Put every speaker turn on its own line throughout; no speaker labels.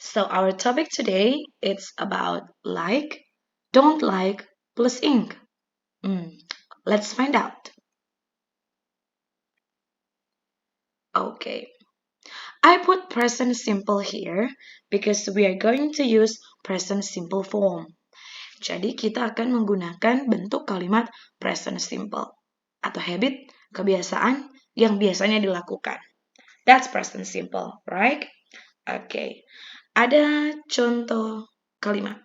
So our topic today it's about like, don't like plus ing. Let's find out. Okay. I put present simple here because we are going to use present simple form. Jadi kita akan menggunakan bentuk kalimat present simple atau habit, kebiasaan yang biasanya dilakukan. That's present simple, right? Okay. Ada contoh kalimat.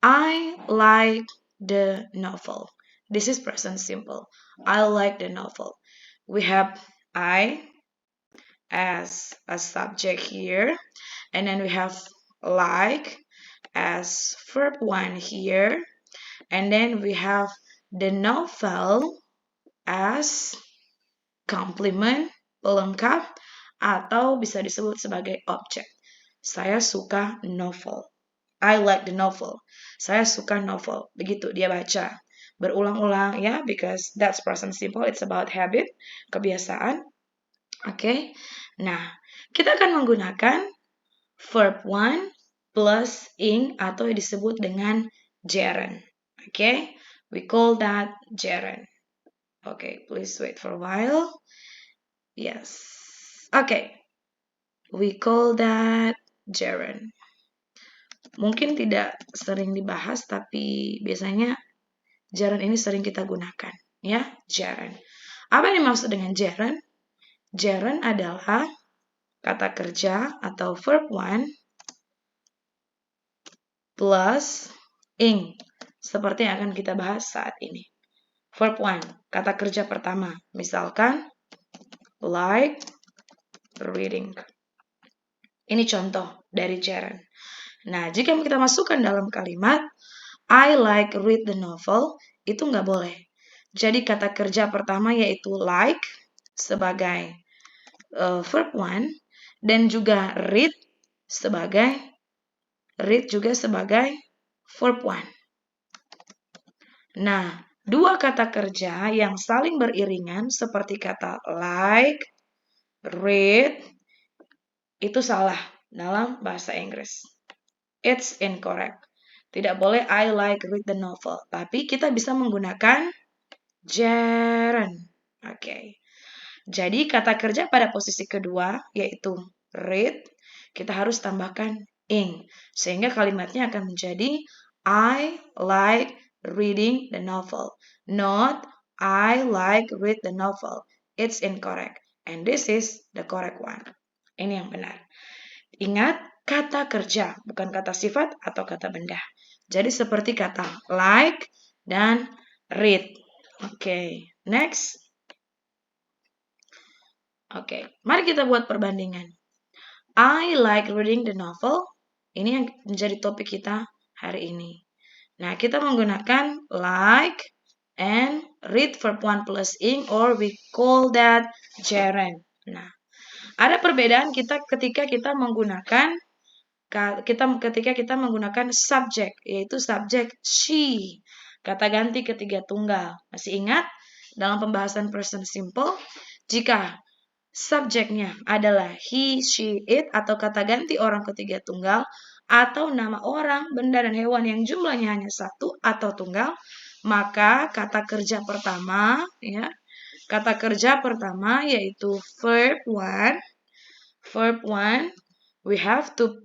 I like the novel. This is present simple. I like the novel. We have I as a subject here, and then we have like as verb 1 here, and then we have the novel as complement, pelengkap, atau bisa disebut sebagai objek. Saya suka novel. I like the novel. Saya suka novel. Begitu dia baca. Berulang-ulang ya, because that's present simple. It's about habit, kebiasaan. Oke. Nah, kita akan menggunakan verb 1 plus ing atau disebut dengan gerund. Oke. We call that gerund. Okay, please wait for a while. Yes. Okay. We call that gerund. Mungkin tidak sering dibahas, tapi biasanya gerund ini sering kita gunakan. Ya, gerund. Apa yang dimaksud dengan gerund? Gerund adalah kata kerja atau verb 1 plus ing. Seperti yang akan kita bahas saat ini. Verb 1, kata kerja pertama. Misalkan, like reading. Ini contoh dari gerund. Nah, jika kita masukkan dalam kalimat, I like read the novel, itu nggak boleh. Jadi kata kerja pertama yaitu like sebagai verb 1 dan juga read juga sebagai verb 1. Nah, dua kata kerja yang saling beriringan seperti kata like, read, itu salah dalam bahasa Inggris. It's incorrect. Tidak boleh I like read the novel. Tapi kita bisa menggunakan gerund. Oke. Jadi kata kerja pada posisi kedua yaitu read, kita harus tambahkan ing. Sehingga kalimatnya akan menjadi I like reading the novel. Not I like read the novel. It's incorrect. And this is the correct one. Ini yang benar. Ingat, kata kerja, bukan kata sifat atau kata benda. Jadi seperti kata like dan read. Oke, next. Oke, mari kita buat perbandingan. I like reading the novel. Ini yang menjadi topik kita hari ini. Nah, kita menggunakan like and read verb 1 plus ing or we call that gerund. Nah, ada perbedaan ketika kita menggunakan subjek, yaitu subjek she. Kata ganti ketiga tunggal. Masih ingat dalam pembahasan present simple, jika subjeknya adalah he, she, it, atau kata ganti orang ketiga tunggal, atau nama orang, benda, dan hewan yang jumlahnya hanya satu atau tunggal, maka kata kerja pertama, yaitu verb 1, we have to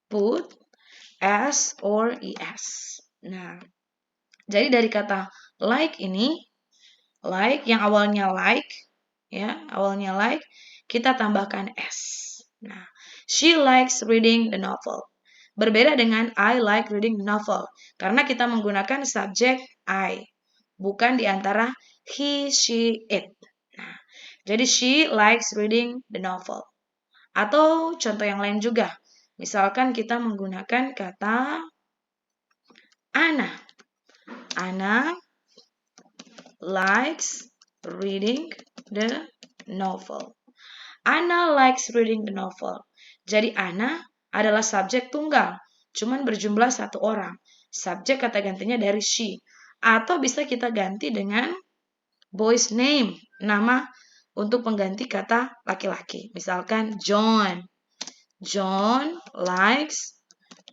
put s or es. Nah, jadi dari kata like ini, like yang awalnya like, kita tambahkan s. Nah, she likes reading the novel. Berbeda dengan I like reading the novel, karena kita menggunakan subjek I, bukan di antara he, she, it. Nah, jadi she likes reading the novel. Atau contoh yang lain juga. Misalkan kita menggunakan kata Anna. Anna likes reading the novel. Anna likes reading the novel. Jadi Anna adalah subjek tunggal, cuman berjumlah satu orang. Subjek kata gantinya dari she. Atau bisa kita ganti dengan boy's name, nama untuk pengganti kata laki-laki. Misalkan John. John likes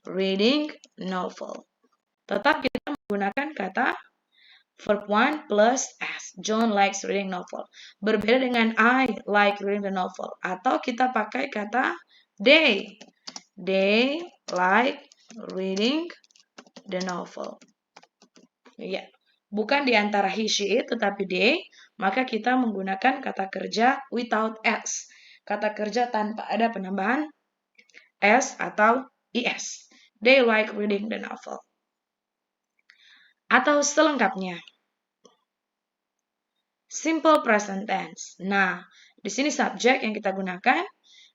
reading novel. Tetap kita menggunakan kata verb 1 plus S. John likes reading novel. Berbeda dengan I like reading the novel. Atau kita pakai kata they. They like reading the novel. Ya, bukan di antara he, she, it, tetapi they. Maka kita menggunakan kata kerja without S. Kata kerja tanpa ada penambahan S atau IS. They like reading the novel. Atau selengkapnya. Simple present tense. Nah, di sini subjek yang kita gunakan.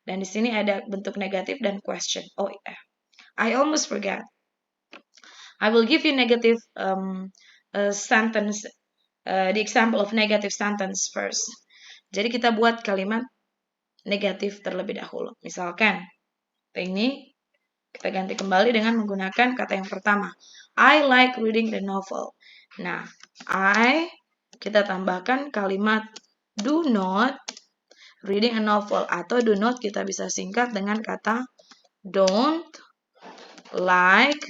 Dan di sini ada bentuk negatif dan question. Oh iya. I almost forgot. I will give you negative sentence, the example of negative sentence first. Jadi kita buat kalimat negatif terlebih dahulu. Misalkan, ini kita ganti kembali dengan menggunakan kata yang pertama. I like reading the novel. Nah, kita tambahkan kalimat do not reading a novel. Atau do not kita bisa singkat dengan kata don't like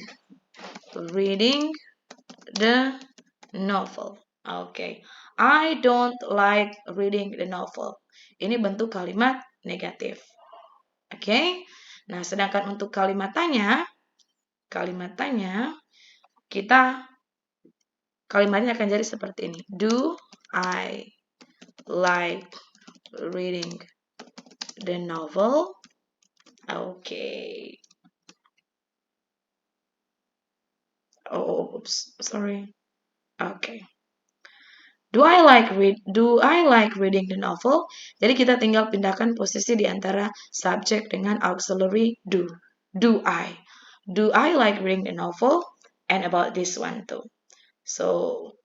reading the novel. Oke. I don't like reading the novel. Ini bentuk kalimat negatif. Oke. Nah, sedangkan untuk kalimat tanya, kalimatnya akan jadi seperti ini. Do I like reading the novel? Okay. Oh, oops, sorry. Okay. Do I like reading the novel? Jadi kita tinggal pindahkan posisi di antara subjek dengan auxiliary do. Do I like reading the novel? And about this one too. So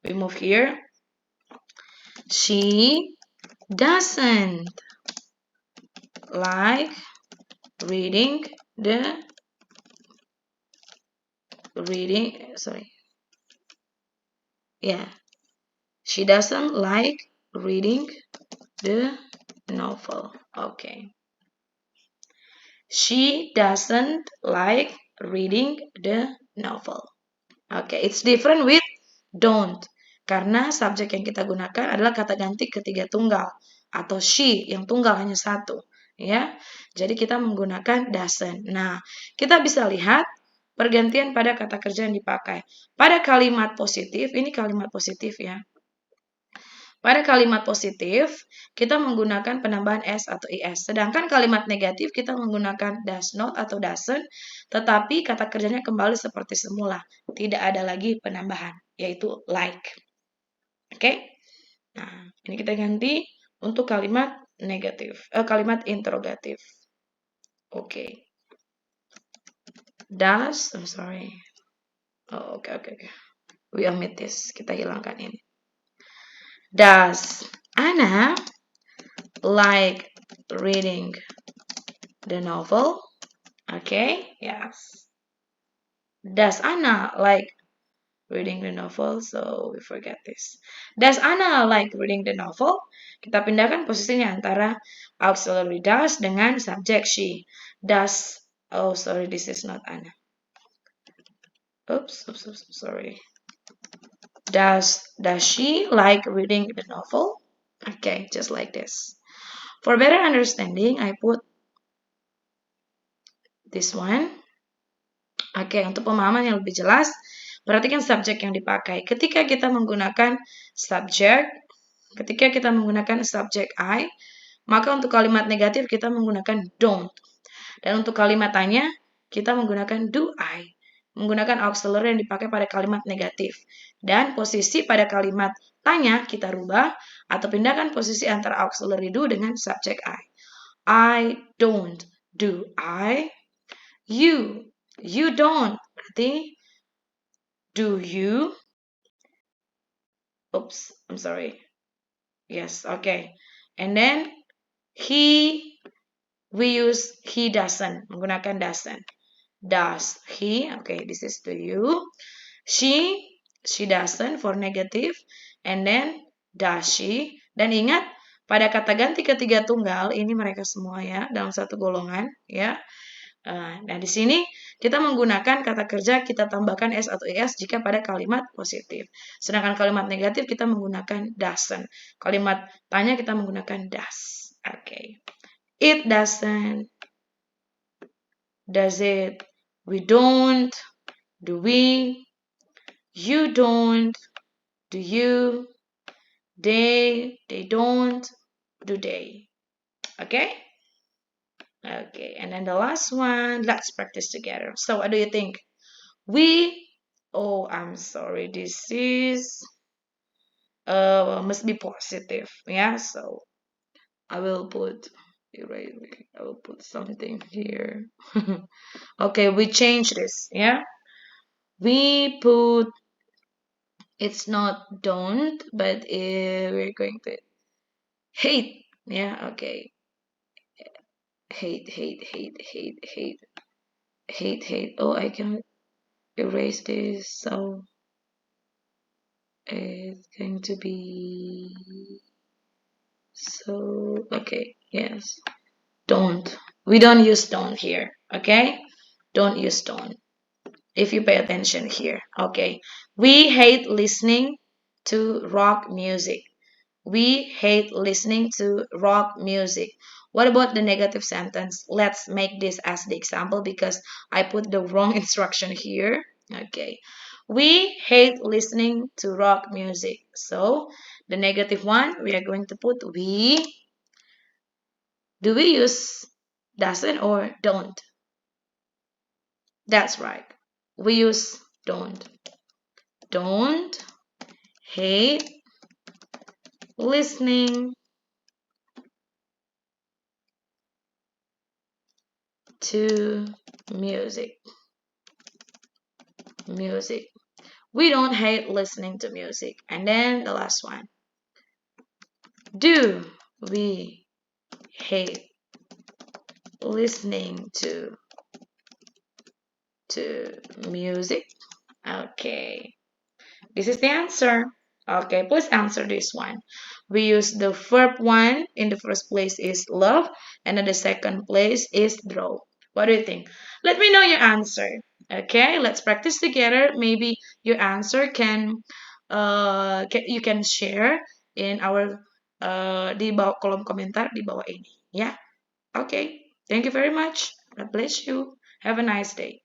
we move here. She doesn't like reading the she doesn't like reading the novel. Okay. She doesn't like reading the novel. Okay, it's different with don't. Karena subjek yang kita gunakan adalah kata ganti ketiga tunggal. Atau she yang tunggal hanya satu. Ya, jadi kita menggunakan doesn't. Nah, kita bisa lihat pergantian pada kata kerja yang dipakai. Pada kalimat positif, ini kalimat positif ya. Pada kalimat positif, kita menggunakan penambahan S atau IS. Sedangkan kalimat negatif, kita menggunakan does not atau doesn't, tetapi kata kerjanya kembali seperti semula. Tidak ada lagi penambahan, yaitu like. Oke? Nah, ini kita ganti untuk kalimat negatif, kalimat interrogatif. Oke. Does, I'm sorry. Oh, oke. We omit this. Kita hilangkan ini. Does Anna like reading the novel? Okay, yes. Does Anna like reading the novel? So we forget this. Does Anna like reading the novel? Kita pindahkan posisinya antara auxiliary does dengan subject she. Does, oh sorry, this is not Anna. Oops, sorry. Does she like reading the novel? Okay, just like this. For better understanding, I put this one. Oke, untuk pemahaman yang lebih jelas, perhatikan subjek yang dipakai. Ketika kita menggunakan subjek I, maka untuk kalimat negatif kita menggunakan don't. Dan untuk kalimat tanya, kita menggunakan do I. Menggunakan auxiliary yang dipakai pada kalimat negatif. Dan posisi pada kalimat tanya kita rubah atau pindahkan posisi antara auxiliary do dengan subjek I. I don't. Do I? You don't. Berarti do you? Oops, I'm sorry. Yes, okay. And then we use he doesn't. Menggunakan doesn't. Does he? Okay, this is to you. She doesn't for negative. And then does she? Dan ingat Pada kata ganti ketiga tunggal, ini mereka semua ya, dalam satu golongan ya. Nah, di sini kita menggunakan kata kerja, kita tambahkan S atau ES jika pada kalimat positif. Sedangkan kalimat negatif kita menggunakan doesn't. Kalimat tanya kita menggunakan does. Oke. It doesn't. Does it? We don't. Do we? You don't. Do you? They don't. Do they? Okay? Okay, and then the last one, let's practice together. So what do you think? Oh, I'm sorry, this is must be positive. Yeah, so I will put something here. Okay, we change this. Yeah, we put, it's not don't, but we're going to hate. Yeah, okay. Hate. Oh, I can erase this. So it's going to be okay. Yes. Don't. We don't use don't here. Okay? Don't use don't. If you pay attention here. Okay. We hate listening to rock music. We hate listening to rock music. What about the negative sentence? Let's make this as the example because I put the wrong instruction here. Okay. We hate listening to rock music. So, the negative one, we are going to put we. Do we use doesn't or don't? That's right. We use don't. Don't hate listening to music. Music. We don't hate listening to music. And then the last one. Do we hate listening to music? Okay. This is the answer. Okay, please answer this one. We use the verb one in the first place is love, and then the second place is draw. What do you think? Let me know your answer. Okay, let's practice together. Maybe your answer you can share in our di bawah kolom komentar di bawah ini. Ya, okay. Thank you very much. God bless you. Have a nice day.